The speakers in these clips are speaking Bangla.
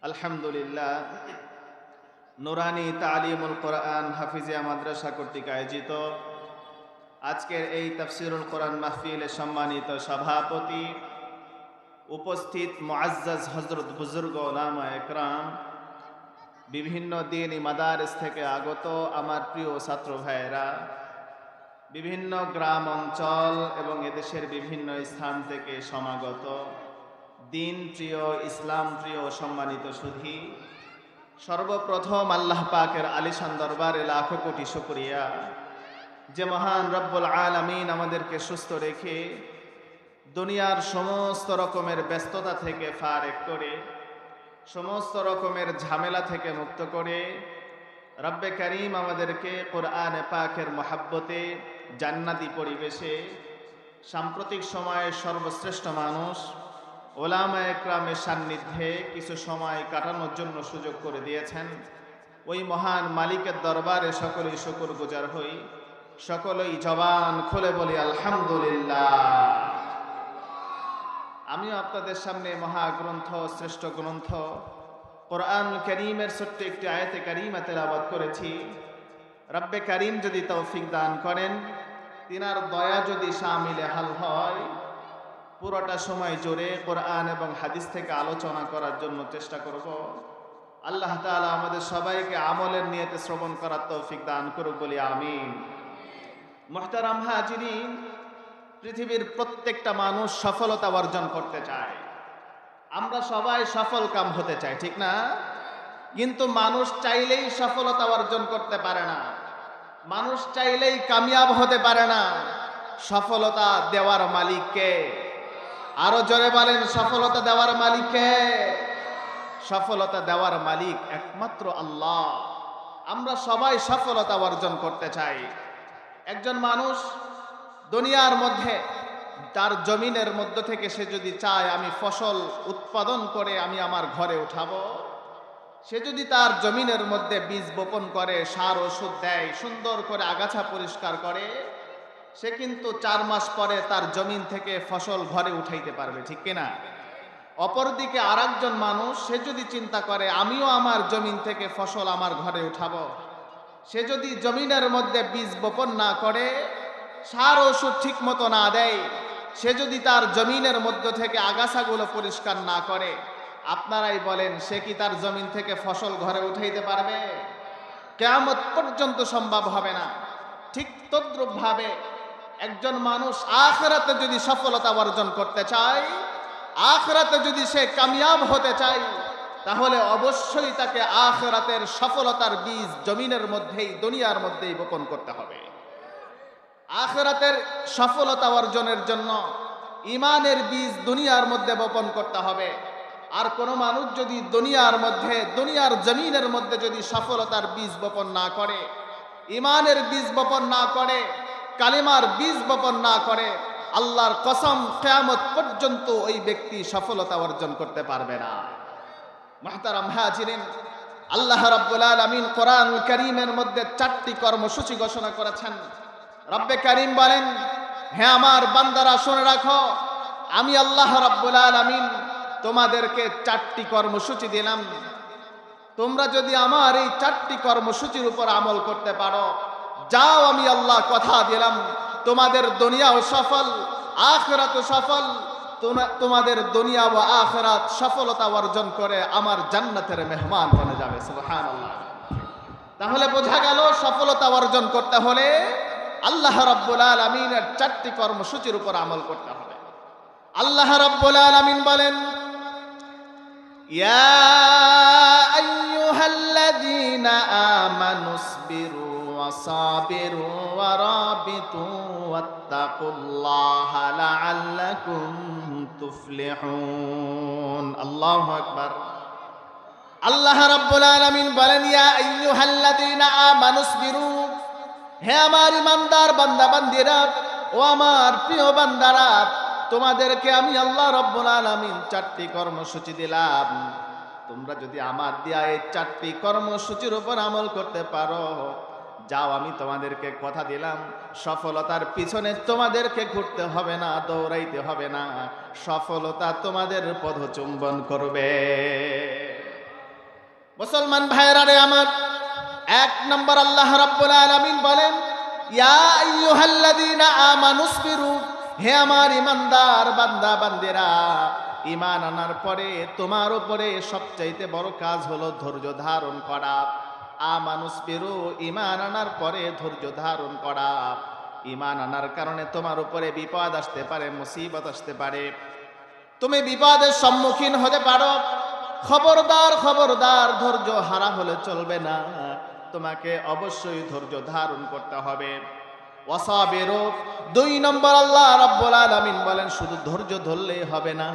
আলহামদুলিল্লাহ, নুরানি তালিমুল কোরআন হাফিজিয়া মাদ্রাসা কর্তৃক আয়োজিত আজকের এই তাফসিরুল কোরআন মাহফিলে সম্মানিত সভাপতি, উপস্থিত মুআজ্জাজ হযরত বুজুর্গ ওলামা একরাম, বিভিন্ন দ্বীনি মাদারিস থেকে আগত আমার প্রিয় ছাত্র ভাইয়েরা, বিভিন্ন গ্রাম অঞ্চল এবং এদেশের বিভিন্ন স্থান থেকে সমাগত দিন প্রিয়, ইসলাম প্রিয় সম্মানিত সুধী, সর্বপ্রথম আল্লাহ পাকের আলিশান দরবারে লাখো কোটি শুকরিয়া যে মহান রব্বুল আলামিন আমাদেরকে সুস্থ রেখে দুনিয়ার সমস্ত রকমের ব্যস্ততা থেকে ফারেক করে, সমস্ত রকমের ঝামেলা থেকে মুক্ত করে রব্বে কারীম আমাদেরকে কোরআনে পাকের মহাব্বতে জান্নাতি পরিবেশে সাম্প্রতিক সময়ে সর্বশ্রেষ্ঠ মানুষ ওলামা একরামের সান্নিধ্যে কিছু সময় কাটানোর জন্য সুযোগ করে দিয়েছেন। ওই মহান মালিকের দরবারে সকলেই শুকর গুজার হই, সকলেই জবান খুলে বলি আলহামদুলিল্লাহ। আমিও আপনাদের সামনে মহাগ্রন্থ, শ্রেষ্ঠ গ্রন্থ কোরআন কারীমের ছোট্ট একটি আয়াতে কারীমা তেলাওয়াত করেছি। রব্বে কারীম যদি তৌফিক দান করেন, তিনার দয়া যদি শামিলে হাল হয়, পুরোটা সময় জুড়ে কোরআন এবং হাদিস থেকে আলোচনা করার জন্য চেষ্টা করব। আল্লাহ তাআলা আমাদের সবাইকে আমলের নিয়তে শ্রবণ করার তৌফিক দান করুক বলি আমিন। মুহতারাম হাজিরিন, পৃথিবীর প্রত্যেকটা মানুষ সফলতা অর্জন করতে চায়। আমরা সবাই সফল কাম হতে চাই, ঠিক না? কিন্তু মানুষ চাইলেই সফলতা অর্জন করতে পারে না, মানুষ চাইলেই কামিয়াব হতে পারে না। সফলতা দেওয়ার মালিক কে? আরো জোরে বলেন, সফলতা দেওয়ার মালিক কে? সফলতা দেওয়ার মালিক একমাত্র আল্লাহ। আমরা সবাই সফলতা অর্জন করতে চাই। একজন মানুষ দুনিয়ার মধ্যে তার জমিনের মধ্য থেকে সে যদি চায় আমি ফসল উৎপাদন করে আমি আমার ঘরে উঠাবো, সে যদি তার জমিনের মধ্যে বীজ বপন করে, সার ওষুধ দেয়, সুন্দর করে আগাছা পরিষ্কার করে, সে কিন্তু 4 মাস পরে তার জমিন থেকে ফসল ঘরে উঠাইতে পারবে, ঠিক কিনা? অপরদিকে আরেকজন মানুষ, সে যদি চিন্তা করে আমিও আমার জমিন থেকে ফসল আমার ঘরে উঠাবো, সে যদি জমিনের মধ্যে বীজ বপন না করে, সার ওষুধ ঠিক মতো না দেয়, সে যদি তার জমিনের মধ্য থেকে আগাছাগুলো পরিষ্কার না করে, আপনারাই বলেন সে কি তার জমিন থেকে ফসল ঘরে উঠাইতে পারবে? কিয়ামত পর্যন্ত সম্ভব হবে না। ঠিক তদ্রূপ ভাবে একজন মানুষ আখিরাতে যদি সফলতা অর্জন করতে চায়, আখিরাতে যদি সে কামিয়াব হতে চায়, তাহলে অবশ্যই তাকে আখিরাতের সফলতার বীজ জমিনের মধ্যেই, দুনিয়ার মধ্যেই বপন করতে হবে। আখিরাতের সফলতা অর্জনের জন্য ঈমানের বীজ দুনিয়ার মধ্যে বপন করতে হবে। আর কোন মানুষ যদি দুনিয়ার মধ্যে, দুনিয়ার জমিনের মধ্যে যদি সফলতার বীজ বপন না করে, ঈমানের বীজ বপন না করে, কালিমার বীজ বপন না করে, আল্লাহর কসম কিয়ামত পর্যন্ত ওই ব্যক্তি সফলতা অর্জন করতে পারবে না। মুহতারাম হাজিরিন, আল্লাহ রাব্বুল আলামিন কোরআন কারীমের মধ্যে 4টি কর্মসূচি ঘোষণা করেছেন। রব্বে কারীম বলেন, হে আমার বান্দারা শুনে রাখো, আমি আল্লাহ রাব্বুল আলামিন তোমাদেরকে 4টি কর্মসূচি দিলাম। তোমরা যদি আমার এই 4টি কর্মসূচির উপর আমল করতে পারো, যাও আমি আল্লাহ কথা দিলাম তোমাদের দুনিয়াও সফল, আখিরাতও সফল। তোমাদের দুনিয়া ও আখিরাত সফলতা অর্জন করে আমার জান্নাতের মেহমান বনে যাবে। সুবহানাল্লাহ। তাহলে বোঝা গেল সফলতা অর্জন করতে হলে আল্লাহ রাব্বুল আলামিনের 4টি কর্মসূচির উপর আমল করতে হবে। আল্লাহ রাব্বুল আলামিন বলেন, ইয়া আইয়ুহাল্লাযীনা আমানুসবিরু ওয়াসাবিরু ওয়ারাবিতু ওয়াত্তাকুল্লাহা লাআল্লাকুম তুফলিহুন। আল্লাহু আকবার। আল্লাহ রাব্বুল আলামিন বলেন, ইয়া আইয়ুহাল্লাযীনা আমানুসবিরু, হে আমার ইমানদার বান্দা বান্দিরা, ও আমার প্রিয় বান্দারা, তোমাদেরকে আমি আল্লাহ রাব্বুল আলামিন 4টি কর্মসূচি দিলাম। তোমরা যদি আমার দেয়া এই 4টি কর্মসূচির উপর আমল করতে পারো, যাও আমি তোমাদেরকে কথা দিলাম সফলতার পিছনে তোমাদেরকে ঘুরতে হবে না, দৌড়াইতে হবে না, সফলতা তোমাদের পদচুম্বন করবে। মুসলমান ভাইরা রে আমার, এক নম্বর আল্লাহ রাব্বুল আলামিন বলেন, ইয়া আইয়ুহাল্লাযীনা আমানুসবিরু, হে আমার ইমানদার বান্দা বান্দিরা, ঈমান আনার পরে তোমার উপরে সবচাইতে বড় কাজ হলো ধৈর্য ধারণ করা। আমানুসবিরু, ঈমান আনার পরে ধৈর্য ধারণ করা। ঈমান আনার কারণে তোমার উপরে বিপদ আসতে পারে, মুসিবত আসতে পারে, তুমি বিপদের সম্মুখীন হতে পারো। খবরদার খবরদার, ধৈর্য হারা হলে চলবে না, তোমাকে অবশ্যই ধৈর্য ধারণ করতে হবে। ওয়াসাবিরু, দুই নম্বর আল্লাহ রাব্বুল আলামিন বলেন শুধু ধৈর্য ধরলেই হবে না,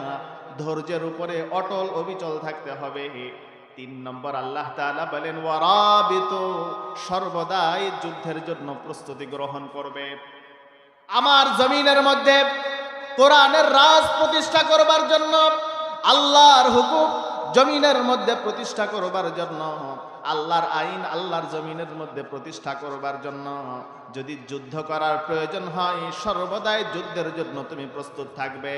ধৈর্যের উপরে অটল অবিচল থাকতে হবে। তিন নম্বর আল্লাহ তাআলা বলেন ওয়ারাবিতু, সর্বদাই যুদ্ধের জন্য প্রস্তুতি গ্রহণ করবে। আমার জমিনের মধ্যে কোরআনের রাজ প্রতিষ্ঠা করবার জন্য, আল্লাহর হুকুম জমিনের মধ্যে প্রতিষ্ঠা করবার জন্য, আল্লাহর আইন আল্লাহর জমিনের মধ্যে প্রতিষ্ঠা করবার জন্য যদি যুদ্ধ করার প্রয়োজন হয়, সর্বদাই যুদ্ধের জন্য তুমি প্রস্তুত থাকবে।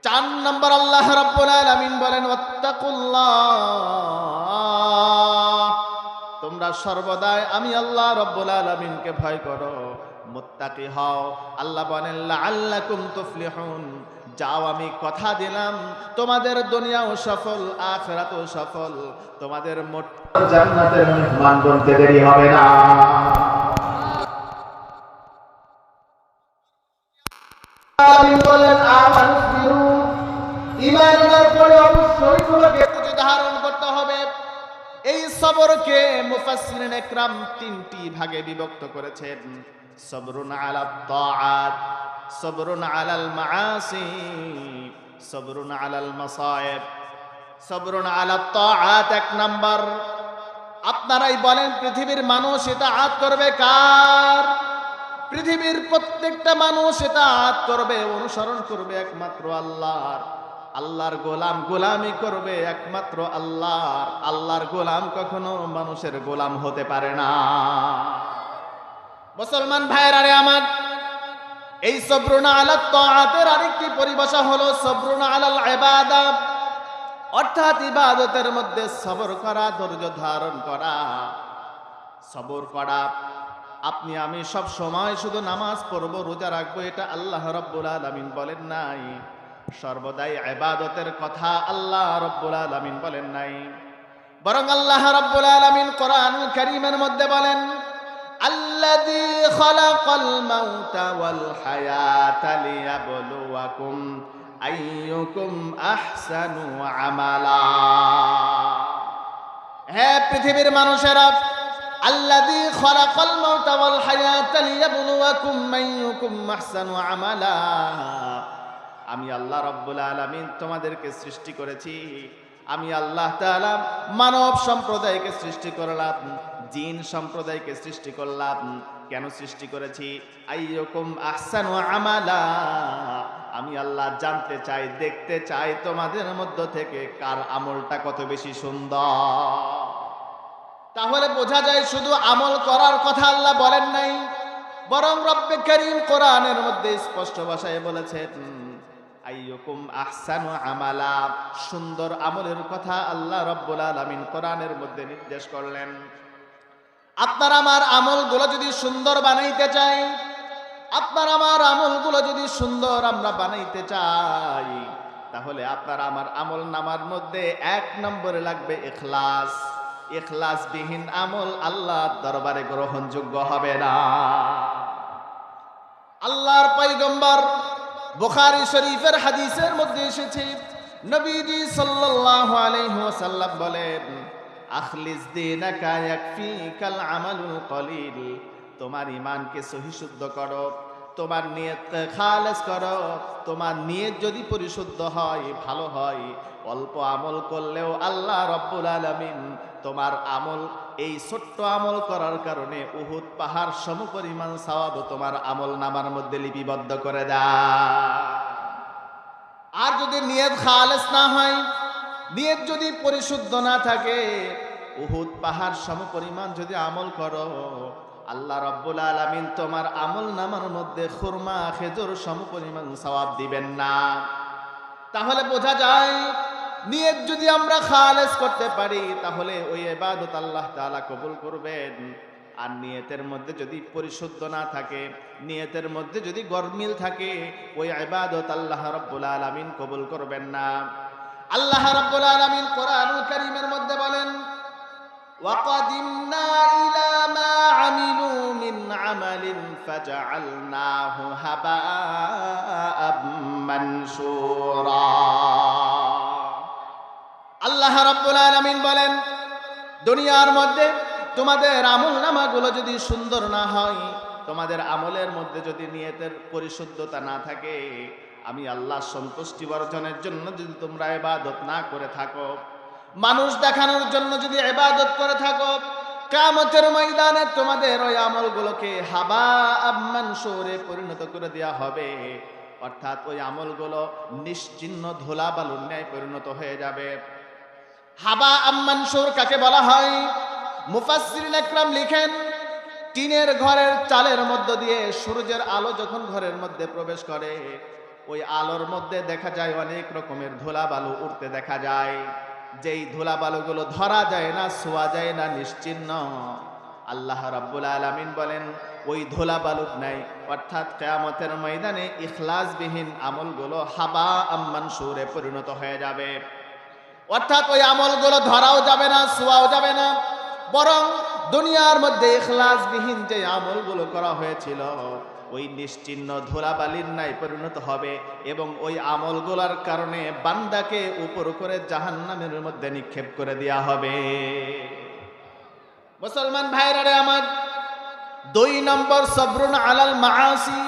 চার নম্বর আল্লাহ রাব্বুল আলামিন বলেন ওয়াত্তাকুল্লাহ, তোমরা সর্বদাই আমি আল্লাহ রাব্বুল আলামিনকে ভয় করো, মুত্তাকি হও। আল্লাহ বলেন লাআল্লাকুম তুফলিহুন, যাও আমি কথা দিলাম তোমাদের দুনিয়াও সফল, আখিরাতও সফল, তোমাদের মোট জান্নাতের মেহমান বনতে দেরি হবে না। আল্লাহ বলেন আমানুসবিরু, ঈমানের পরে অবশ্যই তোমাকে ধৈর্য ধারণ করতে হবে। এই সবরকে মুফাসসিরিন ইকরাম তিনটি ভাগে বিভক্ত করেছেন। সবরুন আলাত তাআত, সবরুন আলাল মাআসি, সবরুন আলাল মাসায়েব। সবরুন আলাত তাআত এক নাম্বার। আপনারাই বলেন পৃথিবীর মানুষ ইতাআত করবে কার? পৃথিবীর প্রত্যেকটা মানুষ ইতাআত করবে, অনুসরণ করবে একমাত্র আল্লাহর। আল্লাহর গোলাম গোলামি করবে একমাত্র আল্লাহর। আল্লাহর গোলাম কখনো মানুষের গোলাম হতে পারে না। মুসলমান ভাইরা রে আমার, এই সবরুন আলাত তাআতের আরেকটি পরিভাষা হলো সবরুন আলাল ইবাদা, অর্থাৎ ইবাদতের মধ্যে সবর করা, ধৈর্য ধারণ করা, সবর করা। আপনি আমি সব সময় শুধু নামাজ পড়ব, রোজা রাখবো, এটা আল্লাহ রাব্বুল আলামিন বলেন নাই। সর্বদাই ইবাদতের কথা আল্লাহ রাব্বুল আলামিন বলেন নাই, বরং আল্লাহ রাব্বুল আলামিন কোরআনুল কারীমের মধ্যে বলেন আল্লাযী খালাকাল মাউতা ওয়াল হায়াতা লিয়াবলুয়াকুম আইয়ুকুম আহসানু আমালা। হে পৃথিবীর মানুষেরা, আল্লাযী খালাকাল মাউতা ওয়াল হায়াতা লিয়াবলুয়াকুম আইয়ুকুম আহসানু আমালা। আমি আল্লাহ রাব্বুল আলামিন তোমাদেরকে সৃষ্টি করেছি। আমি আল্লাহ তাআলা মানব সম্প্রদায়কে সৃষ্টি করলাম, জিন সম্প্রদায়কে সৃষ্টি করলাম। কেন সৃষ্টি করেছি? আইয়ুকুম আহসানু আমালা, আমি আল্লাহ জানতে চাই, দেখতে চাই তোমাদের মধ্য থেকে কার আমলটা কত বেশি সুন্দর। তাহলে বোঝা যায় শুধু আমল করার কথা আল্লাহ বলেন নাই, বরং রব্বে কারীম কোরআনের মধ্যে স্পষ্ট ভাষায় বলেছেন আইয়ুকুম আহসানু আমালা, সুন্দর আমলের কথা আল্লাহ রাব্বুল আলামিন কোরআনের মধ্যে নির্দেশ করলেন। আপনার আমার আমলগুলো যদি সুন্দর বানাইতে চাই, আপনার আমার আমলগুলো যদি সুন্দর আমরা বানাইতে চাই, তাহলে আপনার আমার আমল নামার মধ্যে এক নম্বরে লাগবে ইখলাস। ইখলাসবিহীন আমল আল্লাহর দরবারে গ্রহণযোগ্য হবে না। আল্লাহর পয়গম্বর বুখারী শরীফের হাদিসের মধ্যে এসেছে, নবীজি সাল্লাল্লাহু আলাইহি ওয়াসাল্লাম বলেন আখলিস দীনাকা ইয়াকফিকাল আমালুল কলিল, তোমার ঈমানকে সহি শুদ্ধ করো, তোমার নিয়ত খালেস করো। তোমার নিয়ত যদি পরিশুদ্ধ হয়, ভালো হয়, অল্প আমল করলেও আল্লাহ রাব্বুল আলামিন তোমার আমল, এই ছোট্ট আমল করার কারণে উহুদ পাহাড় সমপরিমাণ সওয়াব তোমার আমল নামার মধ্যে লিপিবদ্ধ করে দেয়। আর যদি নিয়ত খালেস না হয়, নিয়ত যদি পরিশুদ্ধ না থাকে, উহুদ পাহাড় সমপরিমাণ যদি আমল করো, আল্লাহ রাব্বুল আলামিন তোমার আমল নামার মধ্যে খুরমা খেজুর সমপরিমাণ সওয়াব দিবেন না। তাহলে বোঝা যায় নিয়ত যদি আমরা খালেস করতে পারি তাহলে ওই ইবাদত আল্লাহ তাআলা কবুল করবেন। আর নিয়তের মধ্যে যদি পরিশুদ্ধ না থাকে, নিয়তের মধ্যে যদি গরমিল থাকে, ওই ইবাদত আল্লাহ রাব্বুল আলামিন কবুল করবেন না। আল্লাহ রাব্বুল আলামিন কোরআনুল কারীমের মধ্যে বলেন, ওয়াকাদিমনা ইলা মা আমিলু মিন আমালিন ফাজআলনাহু হাবাআম মানসুরা। আল্লাহ রাব্বুল আলামিন বলেন, দুনিয়ার মধ্যে তোমাদের আমলনামাগুলো যদি সুন্দর না হয়, তোমাদের আমলের মধ্যে যদি নিয়তের পরিশুদ্ধতা না থাকে, আমি আল্লাহ সন্তুষ্টি অর্জনের জন্য যদি তোমরা ইবাদত না করে থাকো, মানুষ দেখানোর জন্য যদি ইবাদত করে থাকো, কিয়ামতের ময়দানে তোমাদের ওই আমলগুলোকে হাবাআম মানসুরে পরিণত করে দেওয়া হবে। অর্থাৎ ওই আমলগুলো নিশ্চিহ্ন ধুলা বালুর ন্যায় পরিণত হয়ে যাবে। হাবাআম মানসুর কাকে বলা হয়? মুফাসসিরিন একরাম লিখেন, টিনের ঘরের চালের মধ্য দিয়ে সূর্যের আলো যখন ঘরের মধ্যে প্রবেশ করে, ওই আলোর মধ্যে দেখা যায় অনেক রকমের ধুলাবালু উড়তে দেখা যায়। যেই ধুলাবালুগুলো ধরা যায় না, ছোঁয়া যায় না, নিশ্চিহ্ন। আল্লাহ রাব্বুল আলামিন বলেন, ওই ধুলাবালুর নাই, অর্থাৎ কিয়ামতের ময়দানে ইখলাসবিহীন আমলগুলো হাবাআম মানসুরে পরিণত হয়ে যাবে। অর্থাৎ ওই আমলগুলো ধরাও যাবে না, ছোঁয়াও যাবে না, বরং দুনিয়ার মধ্যে ইখলাসবিহীন যে আমলগুলো করা হয়েছিল ওই নিশ্চিহ্ন ধুলাবালির ন্যায় পরিণত হবে, এবং ওই আমলগুলোর কারণে বান্দাকে উপর করে জাহান্নামের মধ্যে নিক্ষেপ করে দেওয়া হবে। মুসলমান ভাইরা রে আমার, 2 নম্বর সবরুন আলাল মাআসি,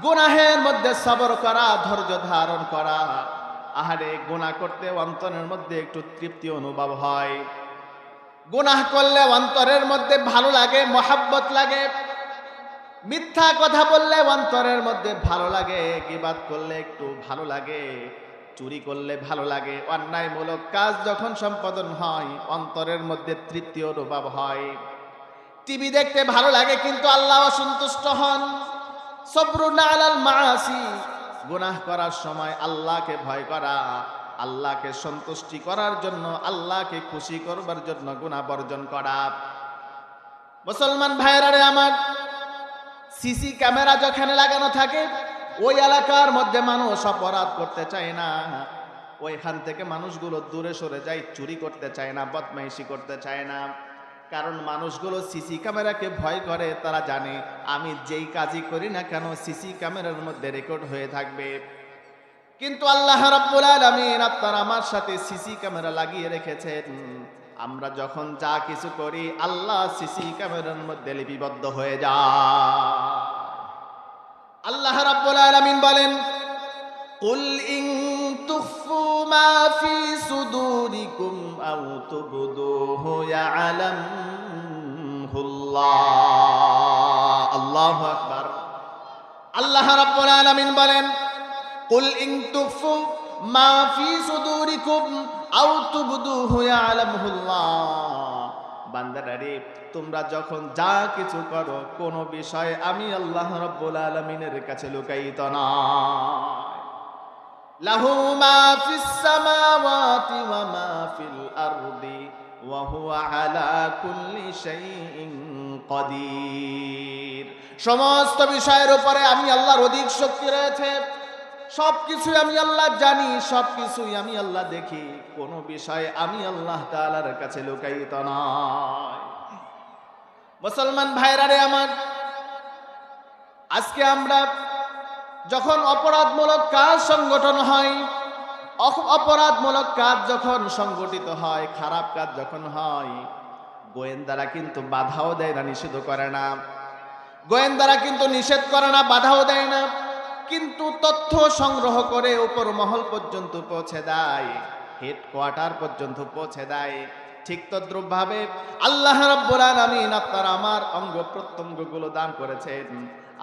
গুনাহের মধ্যে সবর করা, ধৈর্য ধারণ করা। আহারে, গুনাহ করতে অন্তরের মধ্যে একটু তৃপ্তি অনুভব হয়, গুনাহ করলে অন্তরের মধ্যে ভালো লাগে, মহাব্বত লাগে, মিথ্যা কথা বললে অন্তরের মধ্যে ভালো লাগে, গীবাত করলে একটু ভালো লাগে, চুরি করলে ভালো লাগে, অন্যায়মূলক কাজ যখন সম্পাদন হয় অন্তরের মধ্যে তৃপ্তি অনুভব হয়, টিভি দেখতে ভালো লাগে, কিন্তু আল্লাহ অসন্তুষ্ট হন। সবরুন আলাল মাআসি, গুনাহ করার সময় আল্লাহকে ভয় করা, আল্লাহকে সন্তুষ্টি করার জন্য, আল্লাহকে খুশি করবার জন্য গুনাহ বর্জন করা। মুসলমান ভাইরা রে আমার, সিসি ক্যামেরা যেখানে লাগানো থাকে ওই এলাকার মধ্যে মানুষ অপরাধ করতে চায় না, ওইখান থেকে মানুষগুলো দূরে সরে যায়, চুরি করতে চায় না, বদমাইশি করতে চায় না। কারণ মানুষগুলো সিসি ক্যামেরাকে ভয় করে, তারা জানে আমি যেই কাজই করি না কেন সিসি ক্যামেরার মধ্যে রেকর্ড হয়ে থাকবে। কিন্তু আল্লাহ রাব্বুল আলামিন আপনার আমার সাথে সিসি ক্যামেরা লাগিয়ে রেখেছেন। আমরা যখন যা কিছু করি আল্লাহ সিসি ক্যামেরার মধ্যে লিপিবদ্ধ হয়ে যায়। আল্লাহ রাব্বুল আলামিন বলেন, কুল ইন তুখফু মা ফি সুদুরিকুম আও তুবদুহু ইয়ালামুহুল্লাহ। আল্লাহু আকবার। আল্লাহ রাব্বুল আলামিন বলেন, কুল ইন তুখফু মা ফি সুদুরিকুম আও তুবদুহু ইয়ালামুহুল্লাহ। বান্দারা রে, তোমরা যখন যা কিছু করো কোন বিষয় আমি আল্লাহ রাব্বুল আলামিনের কাছে লুকায়িত নয়। লাহু মা ফিস সামাওয়াতি ওয়া মা ফিল আরদি ওয়া হুয়া আলা কুল্লি শাইইন কাদির। সমস্ত বিষয়ের উপরে আমি আল্লাহর অধিক শক্তি রয়েছে, সবকিছুই আমি আল্লাহ জানি, সবকিছুই আমি আল্লাহ দেখি, কোন বিষয় আমি আল্লাহ তাআলার কাছে লুকায়িত নয়। মুসলমান ভাইরা রে আমার, আজকে আমরা যখন অপরাধমূলক কাজ সংগঠন হয়, অপরাধমূলক কাজ যখন সংগঠিত হয়, খারাপ কাজ যখন হয়, গোয়েন্দারা কিন্তু বাধাও দেয় না, নিষেধ করে না। গোয়েন্দারা কিন্তু নিষেধ করে না, বাধাও দেয় না, কিন্তু তথ্য সংগ্রহ করে উপর মহল পর্যন্ত পৌঁছে দেয়, হেডকোয়ার্টার পর্যন্ত পৌঁছে দেয়। ঠিক তদ্রূপভাবে আল্লাহ রাব্বুল আলামিন আপনার আমার অঙ্গ প্রত্যঙ্গগুলো দান করেছেন।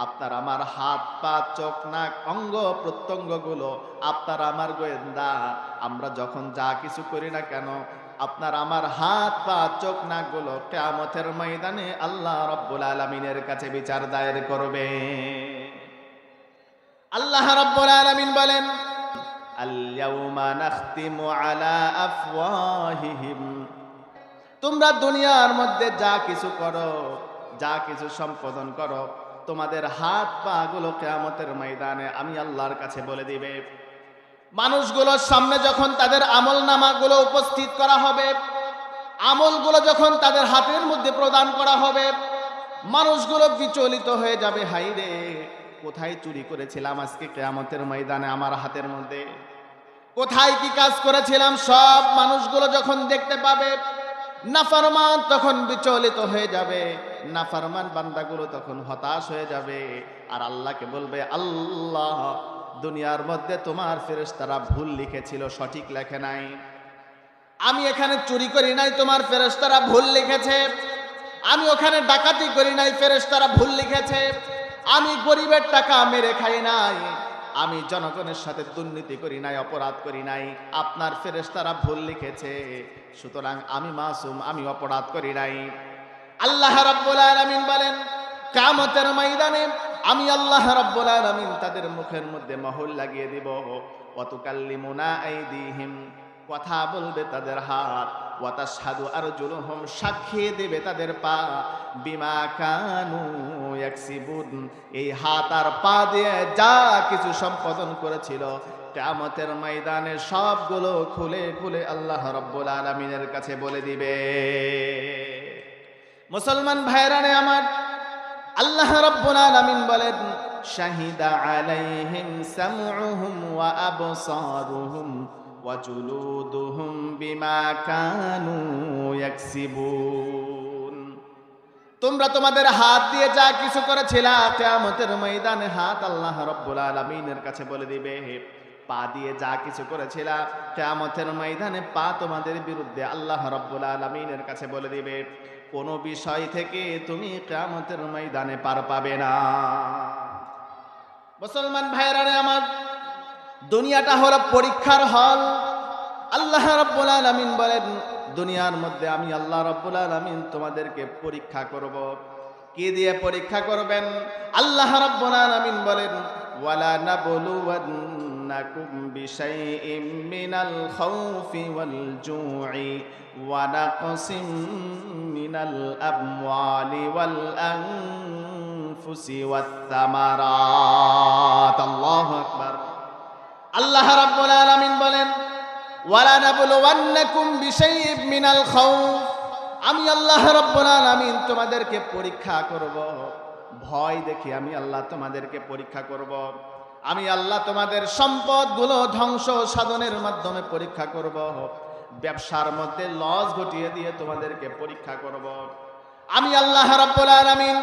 আপনার আমার হাত পা চোখ নাক অঙ্গ প্রত্যঙ্গগুলো আপনার আমার গোয়েন্দা। আমরা যখন যা কিছু করি না কেন আপনার আমার হাত পা চোখ নাকগুলো কিয়ামতের ময়দানে আল্লাহ রাব্বুল আলামিনের কাছে বিচার দায়ের করবে। আল্লাহ রাব্বুল আলামিন বলেন, আল-ইয়াউমা নাখতিমু আলা আফওয়াহিহিম। তোমরা দুনিয়ার মধ্যে যা কিছু করো, যা কিছু সম্পাদন করো, তোমাদের হাত পা গুলো কিয়ামতের ময়দানে আমি আল্লাহর কাছে বলে দিবে। মানুষগুলোর সামনে যখন তাদের আমলনামাগুলো উপস্থিত করা হবে, আমলগুলো যখন তাদের হাতের মধ্যে প্রদান করা হবে, মানুষগুলো বিচলিত হয়ে যাবে, হাই রে, কোথায় চুরি করেছিলাম আজকে কিয়ামতের ময়দানে আমার হাতের মধ্যে, কোথায় কি কাজ করেছিলাম, সব মানুষগুলো যখন দেখতে পাবে, নাফরমান তখন বিচলিত হয়ে যাবে, নাফরমান বান্দাগুলো তখন হতাশ হয়ে যাবে, আর আল্লাহকে বলবে, আল্লাহ, দুনিয়ার মধ্যে তোমার ফেরেশতারা ভুল লিখেছিল, সঠিক লেখে নাই। আমি এখানে চুরি করি নাই, তোমার ফেরেশতারা ভুল লিখেছে। আমি ওখানে ডাকাতি করি নাই, ফেরেশতারা ভুল লিখেছে। আমি গরিবের টাকা মেরে খাই নাই, আমি জনগণের সাথে দুর্নীতি করি নাই, অপরাধ করি নাই, আপনার ফেরেশতারা ভুল লিখেছে, সুতরাং আমি মাসুম, আমি অপরাধ করি নাই। আল্লাহ রাব্বুল আলামিন বলেন, কিয়ামতের ময়দানে আমি আল্লাহ রাব্বুল আলামিন তাদের মুখের মধ্যে মোহর লাগিয়ে দিব। ওয়া তুকাল্লিমুনা আইদিহিম, কথা বলবে তাদের হাত, ওয়া তাশহাদু আরজুলুহুম, সাক্ষী দেবে তাদের পা, বিমা কানু ইয়াকসিবুন, এই হাত আর পা দিয়ে যা কিছু সম্পাদন করেছিল কিয়ামতের ময়দানে সবগুলো খুলে খুলে আল্লাহ রাব্বুল আলামিনের কাছে বলে দিবে। মুসলমান ভাইরানে আমার, আল্লাহ রাব্বুল আলামিন বলেন, শাহিদা আলাইহিম সামউহুম ওয়া আবসারুহুম ওয়া জুলুদুহুম বিমা কানু ইয়াকসিবুন। তোমরা তোমাদের হাত দিয়ে যা কিছু করেছিলা কিয়ামতের ময়দানে হাত আল্লাহ রাব্বুল আলামিনের কাছে বলে দিবে। পা দিয়ে যা কিছু করেছিলা কিয়ামতের ময়দানে পা তোমাদের বিরুদ্ধে আল্লাহ রাব্বুল আলামিনের কাছে বলে দিবে। কোনো বিষয় থেকে তুমি কিয়ামতের ময়দানে পার পাবে না। মুসলমান ভাইরা আমার, দুনিয়াটা হলো পরীক্ষার হল। আল্লাহ রাব্বুল আলামিন বলেন, দুনিয়ার মধ্যে আমি আল্লাহ রাব্বুল আলামিন তোমাদেরকে পরীক্ষা করব। কি দিয়ে পরীক্ষা করবেন? আল্লাহ রাব্বুল আলামিন বলেন, ওয়ালা নাবলুওয়ান্নাকুম বিশাইইম মিনাল খাউফি ওয়াল জু'i ওয়া নাকসিম মিনাল আমওয়ালি ওয়াল আনফুসি ওয়াত তামারাত। আল্লাহু আকবার। আল্লাহ রাব্বুল আলামিন বলেন, ওয়ালা নাবলুওয়ান্নাকুম বিশাইইম মিনাল খাউফ, আমি আল্লাহ রাব্বুল আলামিন তোমাদেরকে পরীক্ষা করব। ভয় দেখে আমি আল্লাহ তোমাদেরকে পরীক্ষা করব। আমি আল্লাহ তোমাদের সম্পদগুলো ধ্বংস সাধনের মাধ্যমে পরীক্ষা করব। ব্যবসার মধ্যে লস ঘটিয়ে দিয়ে তোমাদেরকে পরীক্ষা করব। আমি আল্লাহ রাব্বুল আলামিন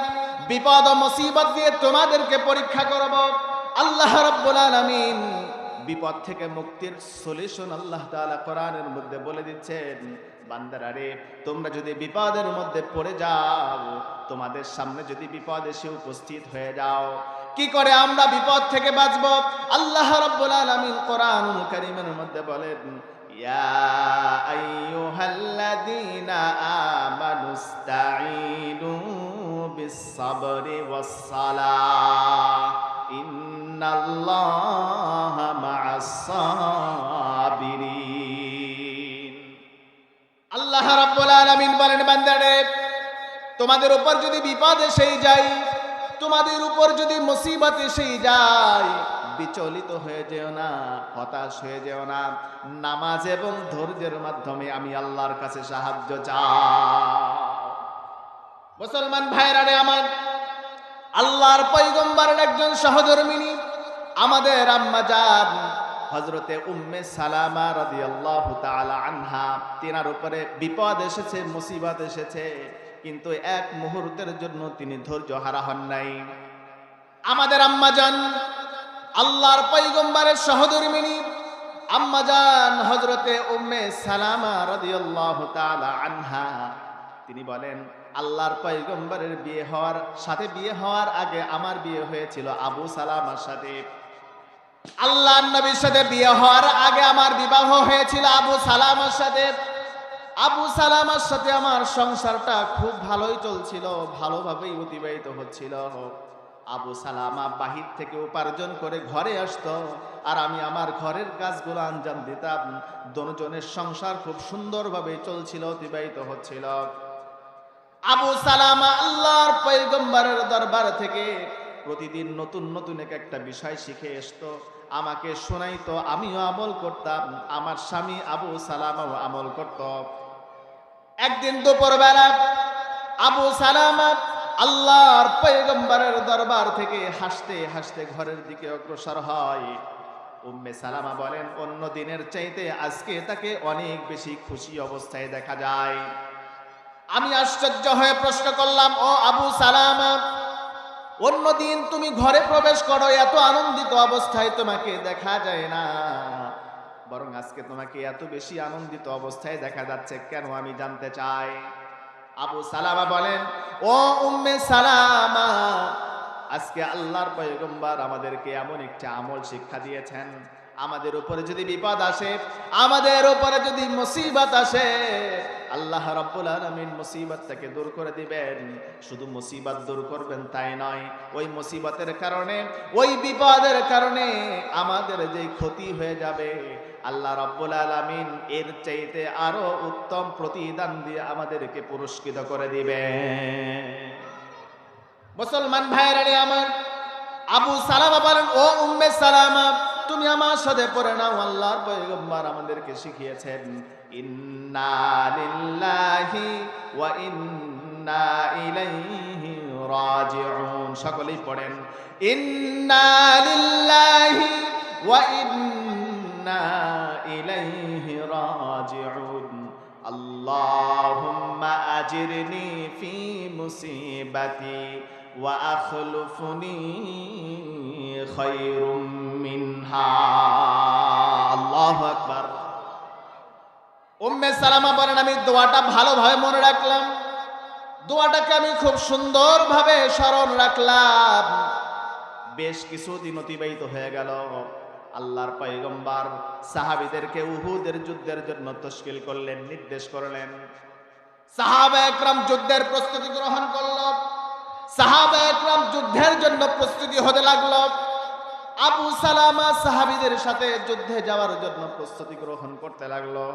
বিপদ ও মুসিবত দিয়ে তোমাদেরকে পরীক্ষা করব। আল্লাহ রাব্বুল আলামিন বিপদ থেকে মুক্তির সলিউশন আল্লাহ তাআলা কোরআনের মধ্যে বলে দিচ্ছেন, বান্দারা রে, তোমরা যদি বিপদের মধ্যে পড়ে যাও, তোমাদের সামনে যদি বিপদ এসে উপস্থিত হয়ে যাও, কি করে আমরা বিপদ থেকে বাঁচব? আল্লাহ রাব্বুল আলামিন কোরআনুল কারীমের মধ্যে বলেন, ইয়া আইয়ুহাল্লাযীনা আমানুস্তাঈনু বিস-সাবরি ওয়াস-সালাহ ইন্নাল্লাহা মা'আস-সাবিরিন। আল্লাহ রাব্বুল আলামিন বলেন, বান্দারে, তোমাদের উপর যদি বিপদ এসে যায়, তোমাদের উপর যদি মুসিবত এসে যায়, বিচলিত হয়ে যেও না, হতাশ হয়ে যেও না। নামাজ এবং ধৈর্যের মাধ্যমে আমি আল্লাহর কাছে সাহায্য চাও। মুসলমান ভাইরা আমার, আল্লাহর পয়গম্বরের একজন সহধর্মিনী আমাদের আম্মা জান হযরতে উম্মে সালামা রাদিয়াল্লাহু তাআলা আনহা, তিনার উপরে বিপদ এসেছে, মুসিবত এসেছে, কিন্তু এক মুহূর্তের জন্য তিনি ধৈর্য হারা হন নাই। আমাদের আম্মা জান আল্লাহর পয়গম্বরের সহধর্মিনী আম্মা জান হযরতে উম্মে সালামা রাদিয়াল্লাহু তাআলা আনহা, তিনি বলেন, আল্লাহর পয়গম্বরের বিয়ে হওয়ার আগে আমার বিয়ে হয়েছিল আবু সালামার সাথে। আল্লাহর নবীর সাথে বিয়ে হওয়ার আগে আমার বিবাহ হয়েছিল আবু সালামার সাথে। আবু সালামার সাথে আমার সংসারটা খুব ভালোই চলছিল, ভালোভাবেই অতিবাহিত হচ্ছিল। আবু সালামা বাহির থেকে উপার্জন করে ঘরে আসতো, আর আমি আমার ঘরের কাজগুলো আঞ্জাম দিতাম। দুজনের সংসার খুব সুন্দরভাবে চলছিল, অতিবাহিত হচ্ছিল। আবু সালামা আল্লাহর পয়গম্বরের দরবার থেকে প্রতিদিন নতুন নতুন একটা বিষয় শিখে আসতো, আমাকে শোনাইতো, আমিও আমল করতাম, আমার স্বামী আবু সালামাও আমল করত। একদিন দুপুরবেলা আবু সালামা আল্লাহর পয়গম্বরের দরবার থেকে হাসতে হাসতে ঘরের দিকে অগ্রসর হয়। উম্মে সালামা বলেন, অন্য দিনের চাইতে আজকে তাকে অনেক বেশি খুশি অবস্থায় দেখা যায়। আমি আশ্চর্য হয়ে প্রশ্ন করলাম, ও আবু সালামা, অন্যদিন তুমি ঘরে প্রবেশ করো, এত আনন্দিত অবস্থায় তোমাকে দেখা যায় না, বরং আজকে তোমাকে এত বেশি আনন্দিত অবস্থায় দেখা যাচ্ছে কেন, আমি জানতে চাই। আবু সালামা বলেন, ও উম্মে সালামা, আজকে আল্লাহর পয়গম্বর আমাদেরকে এমন একটা আমল শিক্ষা দিয়েছেন, আমাদের উপরে যদি বিপদ আসে, আমাদের উপরে যদি মুসিবত আসে, আল্লাহ রাব্বুল আলামিন মুসিবতটাকে দূর করে দিবেন। শুধু মুসিবত দূর করবেন তাই নয়, ওই মুসিবতের কারণে, ওই বিপদের কারণে আমাদের যে ক্ষতি হয়ে যাবে, আল্লাহ রাব্বুল আলামিন এর চাইতে আরো উত্তম প্রতিদান দিয়ে আমাদেরকে পুরস্কৃত করে দিবেন। মুসলমান ভাইরা আমার, আবু সালামা বলেন, ও উম্মে সালামা, তুমি আমার সাথে পড়ে নাও, আল্লাহর পয়গম্বর আমাদেরকে শিখিয়েছেন, ইন্না লিল্লাহি ওয়া ইন্না ইলাইহি রাজিউন। সকলেই পড়েন, ইন্না লিল্লাহি ওয়া ইন্না ইলাইহি রাজিউন। আল্লাহুম্মা আজিরনি ফি মুসিবাতি ওয়া আখলুফনি খায়রুম মিনহা। আল্লাহু আকবার। উম্মে সালামা বলেন, আমি দোয়াটা ভালোভাবে মনে রাখলাম, দোয়াটাকে আমি খুব সুন্দরভাবে স্মরণ রাখলাম। বেশ কিছুদিন অতিবাহিত হয়ে গেল। আল্লাহর পয়গম্বর সাহাবীদেরকে উহুদের যুদ্ধের জন্য তশকিল করলেন, নির্দেশ করলেন। সাহাবা একরাম যুদ্ধের প্রস্তুতি গ্রহণ করল, সাহাবা একরাম যুদ্ধের জন্য প্রস্তুতি হতে লাগলো। আবু সালামা সাহাবীদের সাথে যুদ্ধে যাওয়ার জন্য প্রস্তুতি গ্রহণ করতে লাগলো।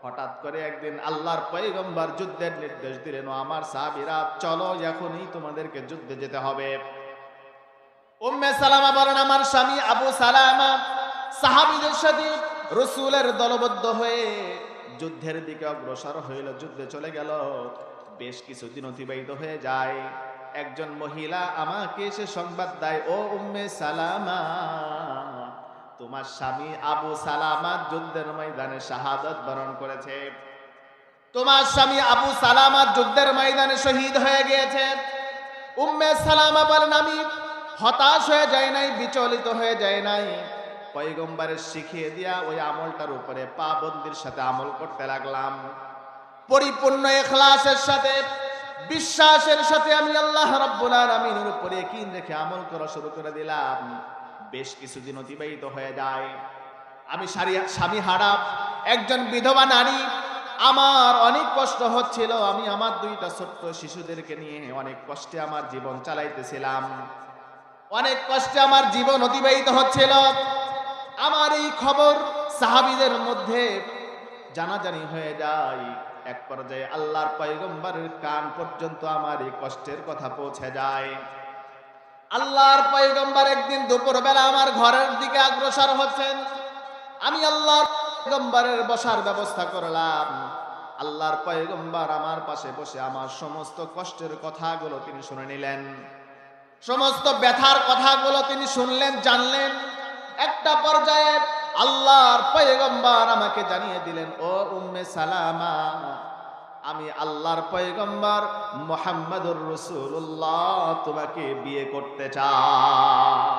হঠাৎ করে একদিন আল্লাহর পয়গম্বর যুদ্ধের নির্দেশ দিলেন, ও আমার সাহাবীরা, চলো এখনই তোমাদেরকে যুদ্ধে যেতে হবে। উম্মে সালামা বলেন, আমার স্বামী আবু সালামা সাহাবীদের সাথে রাসূলের দলবদ্ধ হয়ে যুদ্ধের দিকে অগ্রসর হইল, যুদ্ধে চলে গেল। বেশ কিছুদিন অতিবাহিত হয়ে যায়। একজন মহিলা আমাকে এসে সংবাদ দেয়, ও উম্মে সালামা, তোমার স্বামী আবু সালামা যুদ্ধের ময়দানে শাহাদাত বরণ করেছে। তোমার স্বামী আবু সালামা যুদ্ধের ময়দানে শহীদ হয়ে গিয়েছে। উম্মে সালামা বলেন, আমি হতাশ হয়ে যায় নাই, বিচলিত হয়ে যায় নাই। পয়গম্বরের শিখিয়ে দিয়া ওই আমলটার উপরে পাবন্দির সাথে আমল করতে লাগলাম। পরিপূর্ণ ইখলাসের সাথে, বিশ্বাসের সাথে আমি আল্লাহ রাব্বুল আলামিনের উপরে ইয়াকিন রেখে আমল করা শুরু করে দিলাম। বেশ কিছুদিন অতিবাহিত হয়ে যায়। আমি স্বামী হারা একজন বিধবা নারী, আমার অনেক কষ্ট হচ্ছিল। আমি আমার দুইটা ছোট্ট শিশুদেরকে নিয়ে অনেক কষ্টে আমার জীবন চালাইতেছিলাম, অনেক কষ্টে আমার জীবন অতিবাহিত হচ্ছিল। আমার এই খবর সাহাবীদের মধ্যে জানাজানি হয়ে যায়। এক পর্যায়ে আল্লাহর পয়গম্বরের কান পর্যন্ত আমার এই কষ্টের কথা পৌঁছে যায়। আল্লাহর পয়গম্বর একদিন দুপুরবেলা আমার ঘরের দিকে অগ্রসর হচ্ছেন। আমি আল্লাহর পয়গম্বরের বসার ব্যবস্থা করলাম। আল্লাহর পয়গম্বর আমার পাশে বসে আমার সমস্ত কষ্টের কথাগুলো তিনি শুনে নিলেন, সমস্ত ব্যথার কথাগুলো তিনি শুনলেন, জানলেন। একটা পর্যায়ে আল্লাহর পয়গম্বর আমাকে জানিয়ে দিলেন, ও উম্মে সালামা, আমি আল্লাহর পয়গম্বর মুহাম্মদুর রাসূলুল্লাহ তোমাকে বিয়ে করতে চাই।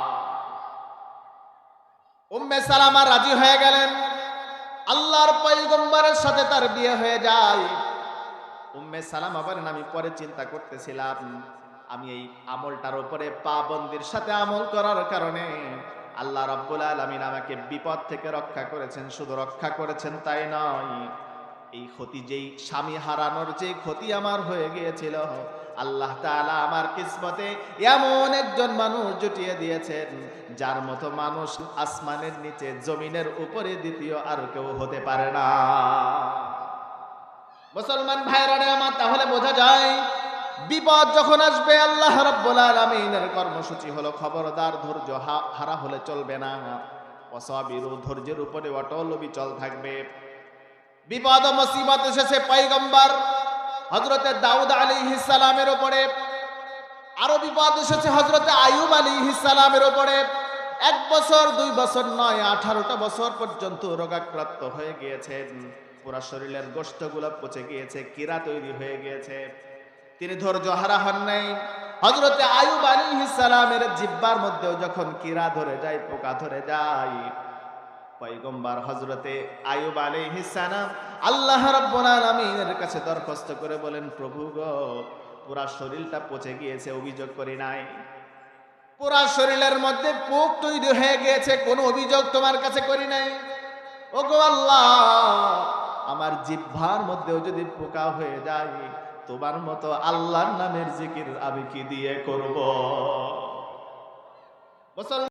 উম্মে সালামা রাজি হয়ে গেলেন। আল্লাহর পয়গম্বরের সাথে তার বিয়ে হয়ে যায়। উম্মে সালামা বলেন, আমি পরে চিন্তা করতেছিলাম, আমি এই আমলটার উপরে পাবন্দির সাথে আমল করার কারণে আল্লাহ রাব্বুল আলামিন আমাকে বিপদ থেকে রক্ষা করেছেন। শুধু রক্ষা করেছেন তাই নয়, এই ক্ষতি, যেই স্বামী হারানোর যে ক্ষতি আমার হয়ে গিয়েছিল, আল্লাহ তাআলা আমার কিসমতে এমন একজন মানুষ জুটিয়ে দিয়েছেন, যার মতো মানুষ আসমানের নিচে জমিনের উপরে দ্বিতীয় আর কেউ হতে পারে না। মুসলমান ভাইরা আমার, তাহলে বোঝা যায় বিপদ যখন আসবে আল্লাহ রাব্বুল আলামিনের কর্মসূচি হলো খবরদার, ধৈর্য হারা হলে চলবে না। ওয়াসাবিরু, ধৈর্যের উপরে অটল অবিচল থাকবে। বিপদ ও মুসিবত এসেছে পয়গম্বর হযরতে দাউদ আলাইহিস সালামের উপরে, আরো বিপদ এসেছে হযরতে আইয়ুব আলাইহিস সালামের উপরে। 1 বছর 2 বছর নয়, 18টা বছর পর্যন্ত রোগাক্রান্ত হয়ে গিয়েছেন। পুরা শরীরের গোশতগুলো পচে গিয়েছে, কীড়া তৈরি হয়ে গিয়েছে। তিনি ধৈর্য হারা হন নাই। হযরতে আইয়ুব আলাইহিস সালামের জিহ্বার মধ্যেও যখন কীড়া ধরে যায়, পোকা ধরে যায়, পয়গম্বর হযরতে আইয়ুব আলাইহিস সালাম আল্লাহ রাব্বুল আলামিনের কাছে দরখাস্ত করে বলেন, প্রভু গো, পুরা শরীরটা পচে গিয়েছে, অভিযোগ করি নাই। পুরা শরীরের মধ্যে পোক তৈরি হয়ে গিয়েছে, কোনো অভিযোগ তোমার কাছে করি নাই। ওগো আল্লাহ, আমার জিহ্বার মধ্যেও যদি পোকা হয়ে যায়, তোমার মতো আল্লাহর নামের জিকির আমি কি দিয়ে করব?